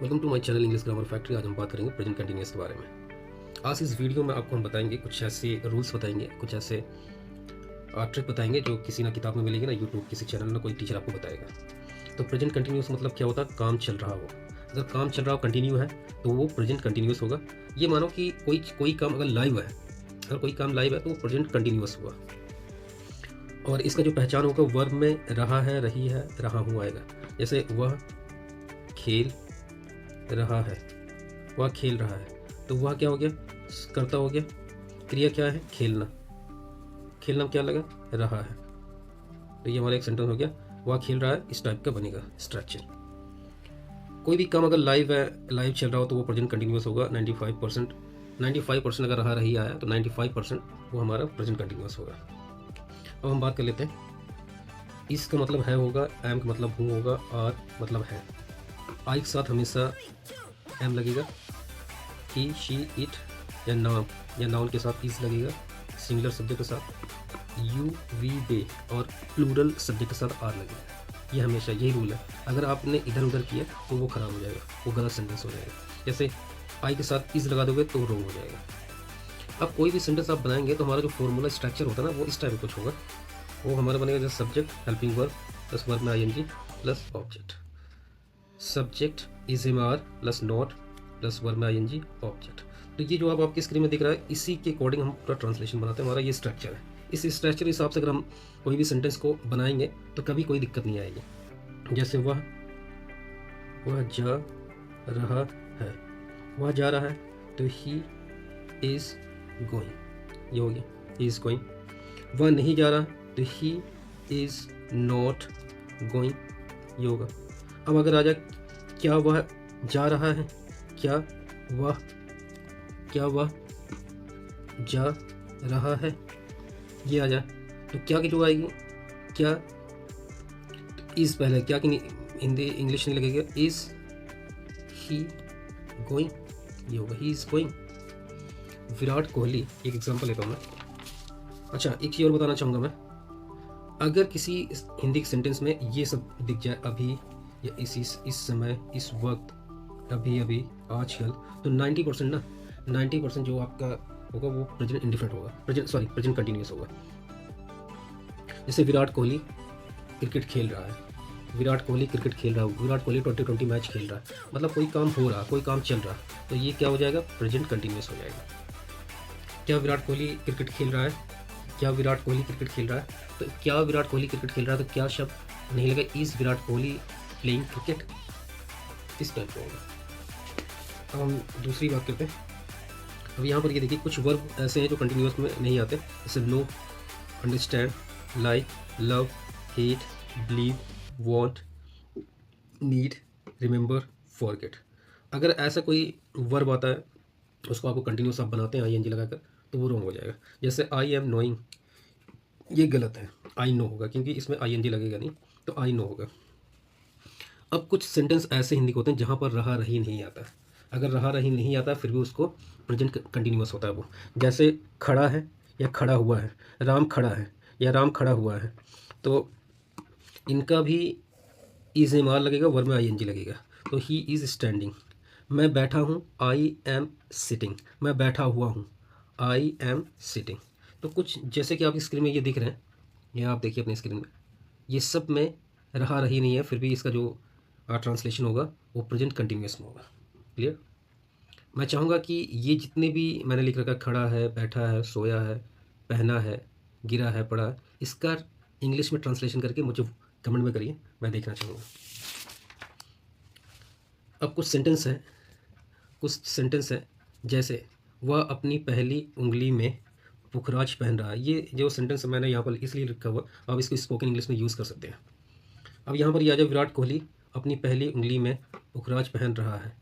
Welcome to my channel English grammar factory. आज हम बात करेंगे प्रेजेंट कंटिन्यूअस के बारे में। आज इस वीडियो में आपको हम बताएंगे कुछ ऐसे रूल्स बताएंगे, कुछ ऐसे ट्रिक बताएंगे जो किसी ना किताब में मिलेगी ना यूट्यूब किसी चैनल में कोई टीचर आपको बताएगा। तो प्रेजेंट कंटिन्यूअस मतलब क्या होता है? काम चल रहा हो। अगर काम चल रहा हो, कंटिन्यू है, तो वो प्रेजेंट कंटिन्यूअस होगा। ये मानो कि कोई काम अगर लाइव है, अगर कोई काम लाइव है तो वो प्रेजेंट कंटिन्यूअस हुआ। और इसका जो पहचान होगा, वर्ब में रहा है, रही है, रहा हूँ आएगा। जैसे वह खेल रहा है, वह खेल रहा है, तो वह क्या हो गया? कर्ता हो गया। क्रिया क्या है? खेलना। खेलना क्या लगा? रहा है। तो ये हमारा एक सेंटेंस हो गया। वह खेल रहा है, इस टाइप का बनेगा स्ट्रक्चर। कोई भी काम अगर लाइव है, लाइव चल रहा हो, तो वो प्रेजेंट कंटिन्यूअस होगा। 95% अगर रहा रही आया तो 95% वो हमारा प्रेजेंट कंटिन्यूअस होगा। अब हम बात कर लेते हैं। इसका मतलब है होगा, एम का मतलब हूँ होगा, आर मतलब है। आई के साथ हमेशा एम लगेगा। ही, शी, इट या नाउन के साथ इज लगेगा। सिंगुलर सब्जेक्ट के साथ यू, वी, दे और प्लूरल सब्जेक्ट के साथ आर लगेगा। ये हमेशा यही रूल है। अगर आपने इधर उधर किया तो वो खराब हो जाएगा, वो गलत सेंटेंस हो जाएगा। जैसे आई के साथ इज लगा दोगे तो रॉन्ग हो जाएगा। अब कोई भी सेंटेंस आप बनाएंगे तो हमारा जो फॉर्मूला स्ट्रक्चर होता है ना, वो इस टाइप का कुछ होगा। वो हमारा बनेगा जैसे subject helping verb plus verb में ING plus object. Subject is am are plus not plus verb में आईएनजी ऑब्जेक्ट। तो ये जो अब आपकी स्क्रीन में दिख रहा है, इसी के अकॉर्डिंग हम पूरा ट्रांसलेशन बनाते हैं। हमारा ये स्ट्रक्चर है। इस स्ट्रक्चर के हिसाब से अगर हम कोई भी सेंटेंस को बनाएंगे तो कभी कोई दिक्कत नहीं आएगी। जैसे वह जा रहा है, वह जा रहा है, तो ही इज गोइंग, ये हो गया, ही इज गोइंग। वह नहीं जा रहा, तो ही इज नॉट गोइंग, ये होगा। अब अगर आ जाए, क्या वह जा रहा है, क्या वह जा रहा है, ये आ जाए, तो क्या की जो आएगी, क्या इज पहले, क्या की हिंदी इंग्लिश नहीं लगेगा, इज ही गोइंग, ये होगा, he is going. Virat Kohli, एक एग्जांपल लेता हूँ मैं। अच्छा, एक चीज़ और बताना चाहूँगा मैं। अगर किसी हिंदी सेंटेंस में ये सब दिख जाए, अभी या इस समय, इस वक्त, अभी अभी, आजकल, तो 90% जो आपका होगा वो प्रेजेंट इंडिफरेंट होगा, प्रेजेंट कंटिन्यूअस होगा। जैसे विराट कोहली क्रिकेट खेल रहा है, विराट कोहली क्रिकेट खेल रहा है, विराट कोहली 2020 मैच खेल रहा है, मतलब कोई काम हो रहा, कोई काम चल रहा, तो ये क्या हो जाएगा? प्रेजेंट कंटिन्यूअस हो जाएगा। क्या विराट कोहली क्रिकेट खेल रहा है, क्या विराट कोहली क्रिकेट खेल रहा है, तो क्या विराट कोहली क्रिकेट खेल रहा है, तो क्या शब्द नहीं लगा, is Virat Kohli playing cricket, इस टाइप का होगा। अब हम दूसरी बात करते हैं। अब यहाँ पर ये देखिए, कुछ वर्ब ऐसे हैं जो कंटिन्यूअस में नहीं आते, जैसे know, understand, like, love, hate, believe, want, need, remember, forget. अगर ऐसा कोई वर्ब आता है, उसको आपको कंटिन्यूअस आप बनाते हैं आईएनजी लगाकर, तो वो रॉन्ग हो जाएगा। जैसे आई एम नोइंग, ये गलत है, आई नो होगा, क्योंकि इसमें आईएनजी लगेगा नहीं, तो आई नो होगा। अब कुछ सेंटेंस ऐसे हिंदी के होते हैं जहाँ पर रहा रही नहीं आता। अगर रहा रही नहीं आता फिर भी उसको प्रेजेंट कंटिन्यूअस होता है वो। जैसे खड़ा है या खड़ा हुआ है, राम खड़ा है या राम खड़ा हुआ है, तो इनका भी इज एम आर लगेगा, वर्ब में आईएनजी लगेगा। तो ही इज़ स्टैंडिंग। मैं बैठा हूँ, आई एम सिटिंग। मैं बैठा हुआ हूँ, आई एम सिटिंग। तो कुछ जैसे कि आपकी स्क्रीन में ये दिख रहे हैं, ये आप देखिए अपनी स्क्रीन में, ये सब में रहा रही नहीं है, फिर भी इसका जो ट्रांसलेशन होगा वो प्रेजेंट कंटिन्यूअस में होगा। क्लियर? मैं चाहूँगा कि ये जितने भी मैंने लिख रखा, खड़ा है, बैठा है, सोया है, पहना है, गिरा है, पड़ा है, इसका इंग्लिश में ट्रांसलेशन करके मुझे कमेंट में करिए, मैं देखना चाहूँगा। अब कुछ सेंटेंस है जैसे वह अपनी पहली उंगली में पुखराज पहन रहा है। ये जो सेंटेंस मैंने यहाँ पर इसलिए लिखा हुआ, आप इसको स्पोकन इंग्लिश में यूज़ कर सकते हैं। अब यहाँ पर ये आ जाए, विराट कोहली अपनी पहली उंगली में पुखराज पहन रहा है,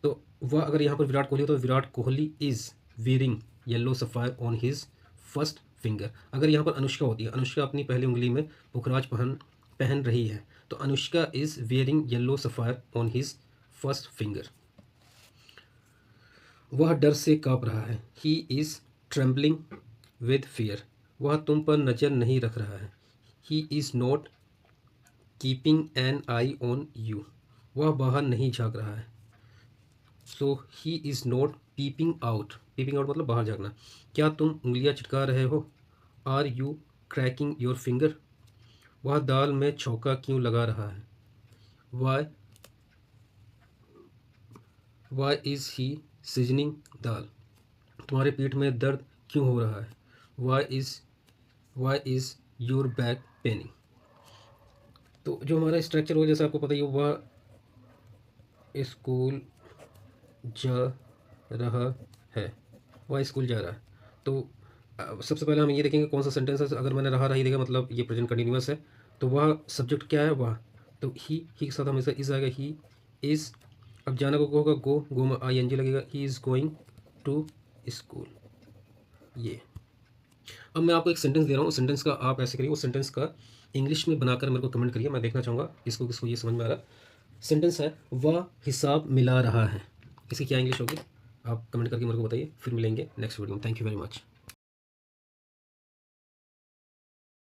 तो वह अगर यहाँ पर विराट कोहली हो तो Virat Kohli is wearing yellow sapphire on his first finger. अगर यहाँ पर अनुष्का होती है, अनुष्का अपनी पहली उंगली में पुखराज पहन रही है, तो Anushka is wearing yellow sapphire on his first finger. वह डर से काँप रहा है, he is trembling with fear. वह तुम पर नज़र नहीं रख रहा है, he is not keeping an eye on you. वह बाहर नहीं झाँक रहा है, so he is not peeping out. Peeping out मतलब बाहर झाँकना। क्या तुम उंगलियां चिटका रहे हो? Are you cracking your finger? वह दाल में छौंका क्यों लगा रहा है? Why why is he seasoning dal? तुम्हारे पीठ में दर्द क्यों हो रहा है? Why is your back paining? तो जो हमारा स्ट्रक्चर हो, जैसे आपको पता ही हो, वह स्कूल जा रहा है। वह स्कूल जा रहा है। तो सबसे पहले हम ये देखेंगे कौन सा सेंटेंस है। अगर मैंने रहा ही देखा मतलब ये प्रेजेंट कंटिन्यूअस है। तो वह सब्जेक्ट क्या है? वह। तो ही के साथ हमेशा इस आएगा। He is. अब जाना को होगा गो में ING लगेगा। He is going to school. ये अब मैं आपको एक सेंटेंस दे रहा हूँ। उस सेंटेंस का आप ऐसे करिए, उस सेंटेंस का इंग्लिश में बनाकर मेरे को कमेंट करिए। मैं देखना चाहूँगा किसको किसको ये समझ में आ रहा है। सेंटेंस है वह हिसाब मिला रहा है। इसकी क्या इंग्लिश होगी? आप कमेंट करके मेरे को बताइए। फिर मिलेंगे नेक्स्ट वीडियो में। Thank you very much.